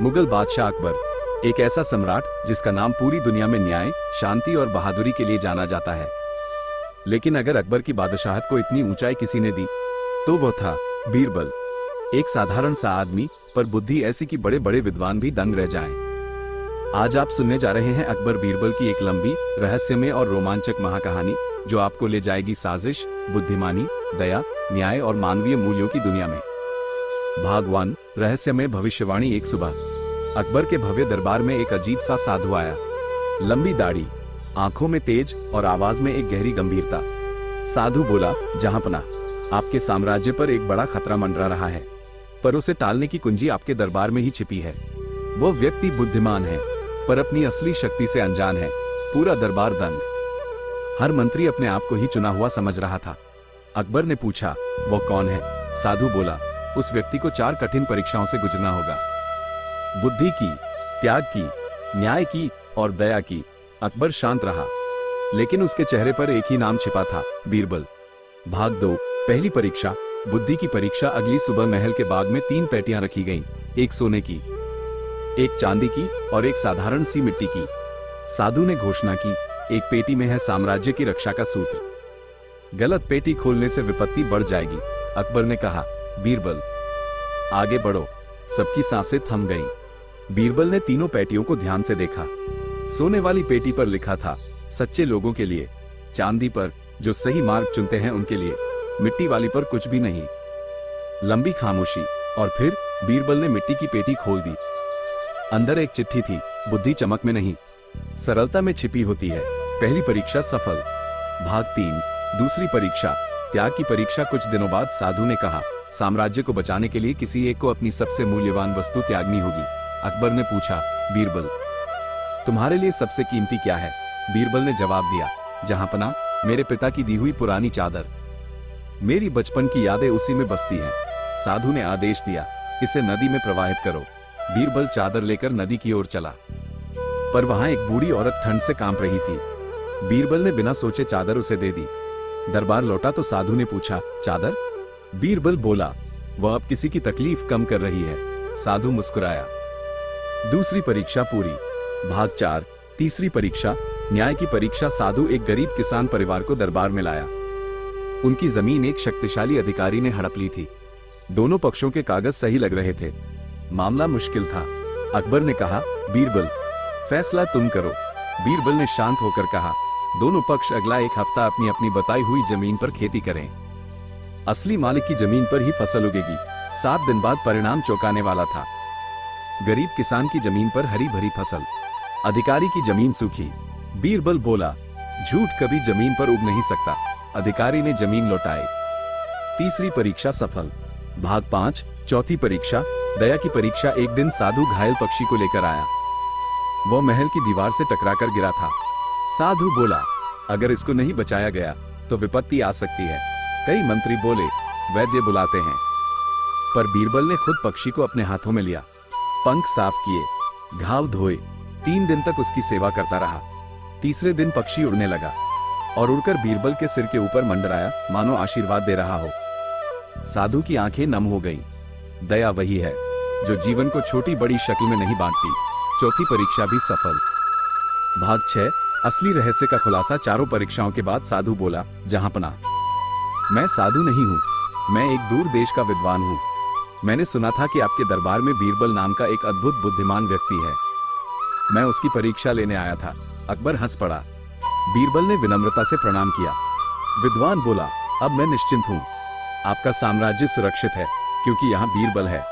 मुगल बादशाह अकबर एक ऐसा सम्राट जिसका नाम पूरी दुनिया में न्याय, शांति और बहादुरी के लिए जाना जाता है। लेकिन अगर अकबर की बादशाहत को इतनी ऊंचाई किसी ने दी तो वो था बीरबल। एक साधारण सा आदमी, पर बुद्धि ऐसी कि बड़े बड़े विद्वान भी दंग रह जाएं। आज आप सुनने जा रहे हैं अकबर बीरबल की एक लंबी, रहस्यमय और रोमांचक महाकहानी, जो आपको ले जाएगी साजिश, बुद्धिमानी, दया, न्याय और मानवीय मूल्यों की दुनिया में। भाग 1, रहस्यमय भविष्यवाणी। एक सुबह अकबर के भव्य दरबार में एक अजीब सा साधु आया। लंबी दाढ़ी, आंखों में तेज और आवाज में एक गहरी गंभीरता। साधु बोला, जहांपना, आपके साम्राज्य पर एक बड़ा खतरा मंडरा रहा है, पर उसे टालने की कुंजी आपके दरबार में ही छिपी है। वो व्यक्ति बुद्धिमान है, पर अपनी असली शक्ति से अनजान है। पूरा दरबार दंग। हर मंत्री अपने आप को ही चुना हुआ समझ रहा था। अकबर ने पूछा, वो कौन है? साधु बोला, उस व्यक्ति को 4 कठिन परीक्षाओं से गुजरना होगा। बुद्धि की, त्याग की, न्याय की और दया की। अकबर शांत रहा, लेकिन उसके चेहरे पर एक ही नाम छिपा था, बीरबल। भाग 2, पहली परीक्षा, बुद्धि की परीक्षा। अगली सुबह महल के बाग में 3 पेटियां रखी गईं, एक सोने की, एक चांदी की और एक साधारण सी मिट्टी की। साधु ने घोषणा की, एक पेटी में है साम्राज्य की रक्षा का सूत्र। गलत पेटी खोलने से विपत्ति बढ़ जाएगी। अकबर ने कहा, बीरबल, आगे बढ़ो। सबकी सांसें थम गईं। बीरबल ने तीनों पेटियों को ध्यान से देखा। सोने वाली पेटी पर लिखा था, सच्चे लोगों के लिए। चांदी पर, जो सही मार्ग चुनते हैं उनके लिए। मिट्टी वाली पर कुछ भी नहीं। लंबी खामोशी, और फिर बीरबल ने मिट्टी की पेटी खोल दी। अंदर एक चिट्ठी थी। बुद्धि चमक में नहीं, सरलता में छिपी होती है। पहली परीक्षा सफल। भाग 3, दूसरी परीक्षा, त्याग की परीक्षा। कुछ दिनों बाद साधु ने कहा, साम्राज्य को बचाने के लिए किसी एक को अपनी सबसे मूल्यवान वस्तु त्यागनी होगी। अकबर ने पूछा, बीरबल, तुम्हारे लिए सबसे कीमती क्या है? बीरबल ने जवाब दिया, जहांपना, मेरे पिता की दी हुई पुरानी चादर। मेरी बचपन की यादें उसी में बसती हैं। साधु ने आदेश दिया, इसे नदी में प्रवाहित करो। बीरबल चादर लेकर नदी की ओर चला, पर वहां एक बूढ़ी औरत ठंड से कांप रही थी। बीरबल ने बिना सोचे चादर उसे दे दी। दरबार लौटा तो साधु ने पूछा, चादर? बीरबल बोला, वह अब किसी की तकलीफ कम कर रही है। साधु मुस्कुराया। दूसरी परीक्षा पूरी। भाग 4, तीसरी परीक्षा, न्याय की परीक्षा। साधु एक गरीब किसान परिवार को दरबार में लाया। उनकी जमीन एक शक्तिशाली अधिकारी ने हड़प ली थी। दोनों पक्षों के कागज सही लग रहे थे। मामला मुश्किल था। अकबर ने कहा, बीरबल, फैसला तुम करो। बीरबल ने शांत होकर कहा, दोनों पक्ष अगला 1 हफ्ता अपनी अपनी बताई हुई जमीन पर खेती करें। असली मालिक की जमीन पर ही फसल उगेगी। 7 दिन बाद परिणाम चौंकाने वाला था। गरीब किसान की जमीन पर हरी भरी फसल, अधिकारी की जमीन सूखी। बीरबल बोला, झूठ कभी जमीन पर उग नहीं सकता। अधिकारी ने जमीन लौटाई। तीसरी परीक्षा सफल। भाग 5, चौथी परीक्षा, दया की परीक्षा। एक दिन साधु घायल पक्षी को लेकर आया। वह महल की दीवार से टकराकर गिरा था। साधु बोला, अगर इसको नहीं बचाया गया तो विपत्ति आ सकती है। कई मंत्री बोले, वैद्य बुलाते हैं, पर बीरबल ने खुद पक्षी को अपने हाथों में लिया। पंख साफ किए, घाव धोए। 3 दिन तक उसकी सेवा करता रहा। तीसरे दिन पक्षी उड़ने लगा और उड़कर बीरबल के सिर के ऊपर मंडराया, मानो आशीर्वाद दे रहा हो। साधु की आंखें नम हो गईं। दया वही है जो जीवन को छोटी बड़ी शक्ल में नहीं बांटती। चौथी परीक्षा भी सफल। भाग 6, असली रहस्य का खुलासा। चारों परीक्षाओं के बाद साधु बोला, जहांपना, मैं साधु नहीं हूं, मैं एक दूर देश का विद्वान हूं। मैंने सुना था कि आपके दरबार में बीरबल नाम का एक अद्भुत बुद्धिमान व्यक्ति है। मैं उसकी परीक्षा लेने आया था। अकबर हंस पड़ा। बीरबल ने विनम्रता से प्रणाम किया। विद्वान बोला, अब मैं निश्चिंत हूं। आपका साम्राज्य सुरक्षित है, क्योंकि यहां बीरबल है।